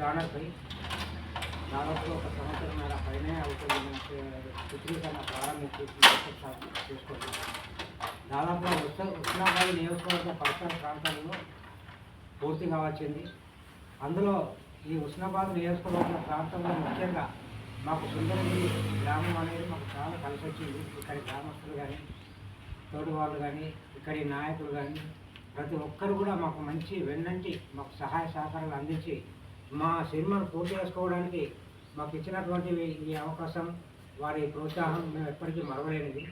జానర్పై దాదాపుగా ఒక సంవత్సరం పైనే అవుతుంది చిత్రీకరణ ప్రారంభించి చూసుకోండి. దాదాపుగా ఉస్నాబాద్ నియోజకవర్గ పరిసర ప్రాంతాల్లో పూర్తి కావచ్చింది. అందులో ఈ ఉస్నాబాద్ నియోజకవర్గ ప్రాంతంలో ముఖ్యంగా మాకు సుందరగిరి గ్రామం అనేది మాకు చాలా కలిసి వచ్చింది. ఇక్కడి గ్రామస్తులు కానీ, తోటి వాళ్ళు కానీ, ఇక్కడి నాయకులు కానీ ప్రతి ఒక్కరు కూడా మాకు మంచి వెన్నంటి మాకు సహాయ సహకారాలు అందించి మా సినిమాను పూర్తి చేసుకోవడానికి మాకు ఇచ్చినటువంటి ఈ అవకాశం, వారి ప్రోత్సాహం మేము ఎప్పటికీ మరవలేనిది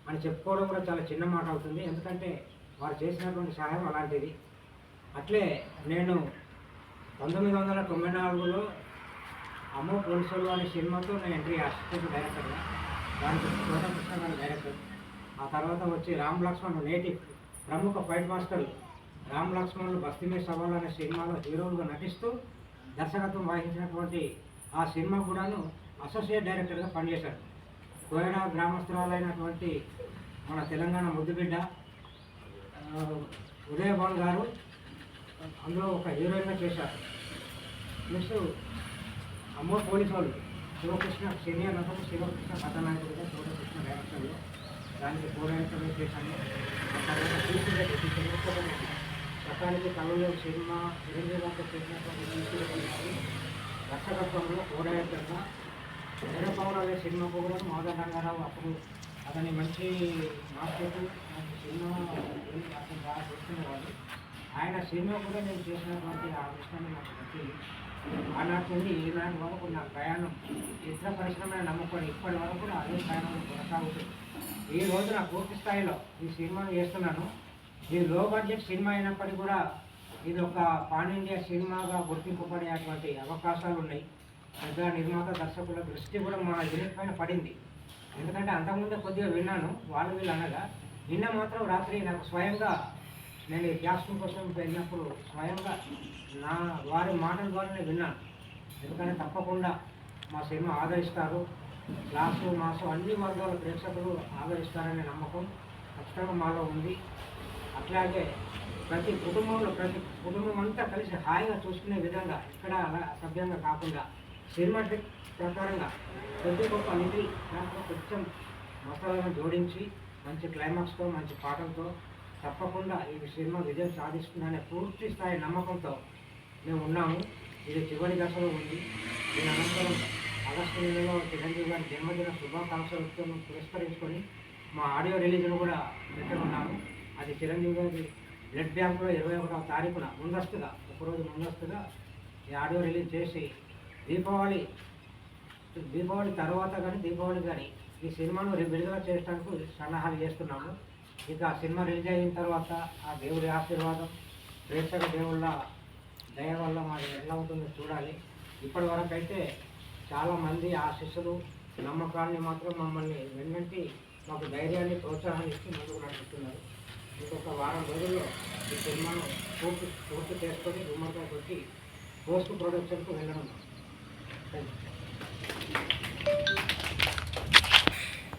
అని చెప్పుకోవడం కూడా చాలా చిన్న మాట అవుతుంది. ఎందుకంటే వారు చేసినటువంటి సహాయం అలాంటిది. అట్లే నేను 1994లో అమ్మో పోలీసులు అనే సినిమాతో నేను ఎంట్రీ అసిస్టెంట్ డైరెక్టర్గా, దానికి కోటకృష్ణ గారి డైరెక్టర్. ఆ తర్వాత వచ్చి రామ్ లక్ష్మణ్ నేటివ్ ప్రముఖ ఫైట్ మాస్టర్ రామ్ లక్ష్మణ్ బస్తీ మే సవాల్ అనే సినిమాలో హీరోలుగా నటిస్తూ దర్శకత్వం వహించినటువంటి ఆ సినిమా కూడాను అసోసియేట్ డైరెక్టర్గా పనిచేశారు. కోయడా గ్రామస్తురాలైనటువంటి మన తెలంగాణ ముద్దుబిడ్డ ఉదయభాన్ గారు అందులో ఒక హీరోయిన్గా చేశారు. నెక్స్ట్ అమ్మో పోలీసు వాళ్ళు శివకృష్ణ సీనియర్ నటుడు శివకృష్ణ కథానాయకుడిగా శివకృష్ణ డైరెక్టర్లో దానికి కోడైనటువంటి చేశాను. ఆ తర్వాత చట్టానికి కళలో సినిమా చిరంజీవితో చేసినటువంటి దర్శకత్వంలో కోడైనట్టుగా వీరపౌర అనే సినిమాకు కూడా మాధవ రంగారావు అప్పుడు అతని మంచి మార్కెట్ మంచి సినిమా అతను బాగా చూసుకునేవాడు. ఆయన సినిమా కూడా నేను చేసినటువంటి ఆ విషయాన్ని నాకు నచ్చింది. ఆనాటి నుండి ఈనాటి వరకు నా ప్రయాణం చిత్ర పరిశ్రమను నమ్ముకొని ఇప్పటి వరకు కూడా అదే ప్రయాణం కొనసాగుతుంది. ఈ రోజు నా పూర్తి స్థాయిలో ఈ సినిమాను చేస్తున్నాను. ఇది లో బడ్జెట్ సినిమా అయినప్పటికీ కూడా ఇది ఒక పాన్ ఇండియా సినిమాగా గుర్తింపబడేటువంటి అవకాశాలు ఉన్నాయి. పెద్ద నిర్మాత దర్శకుల దృష్టి కూడా మా యూనిట్ పైన పడింది. ఎందుకంటే అంతకుముందే కొద్దిగా విన్నాను, వాళ్ళు వీళ్ళు అనగా నిన్న మాత్రం రాత్రి నాకు స్వయంగా నేను క్యాస్టింగ్ కోసం వెళ్ళినప్పుడు స్వయంగా వారి మాటల ద్వారానే విన్నాను. ఎందుకంటే తప్పకుండా మా సినిమా ఆదరిస్తారు, క్లాసు మాసు అన్ని వర్గాల ప్రేక్షకులు ఆదరిస్తారనే నమ్మకం ఖచ్చితంగా మాలో ఉంది. అట్లాగే ప్రతి కుటుంబం అంతా కలిసి హాయిగా చూసుకునే విధంగా ఇక్కడ అలా అసభ్యంగా కాకుండా సినిమాటిక్ ప్రకారంగా కొద్ది గొప్ప నిధి దాంట్లో కొంచెం మసాలాలను జోడించి మంచి క్లైమాక్స్తో మంచి పాటలతో తప్పకుండా ఈ సినిమా విజయం సాధిస్తుందనే పూర్తి స్థాయి నమ్మకంతో మేము ఉన్నాము. ఇది చివరి దశలో ఉంది. దీని అనంతరం ఆగస్టు నెలలో చిరంజీవి గారి జన్మదిన శుభాకాంక్షలతో పురస్కరించుకొని మా ఆడియో రిలీజ్ను కూడా పెట్టుకున్నాము. అది చిరంజీవి గారి బ్లడ్ బ్యాంకులో 21వ తారీఖున ఒకరోజు ముందస్తుగా ఈ ఆడియో రిలీజ్ చేసి దీపావళి తర్వాత కానీ దీపావళి కానీ ఈ సినిమాను విడుదల చేయడానికి సన్నాహాలు చేస్తున్నాము. ఇక సినిమా రిలీజ్ అయిన తర్వాత ఆ దేవుడి ఆశీర్వాదం, ప్రేక్షక దేవుళ్ళ దయ వల్ల మాది ఎలా ఉంటుందో చూడాలి. ఇప్పటి వరకు అయితే చాలామంది ఆశీస్సులు నమ్మకాన్ని మాత్రం మమ్మల్ని వెన్నంటి మాకు ధైర్యాన్ని ప్రోత్సాహాన్ని ఇచ్చి ముందుకు నడుపుతున్నారు. ఇంకొక వారం రోజుల్లో ఈ సినిమాను పూర్తి చేసుకొని గుమ్మడికాయ కొట్టి పోస్ట్ ప్రొడక్షన్కు వెళ్ళడం.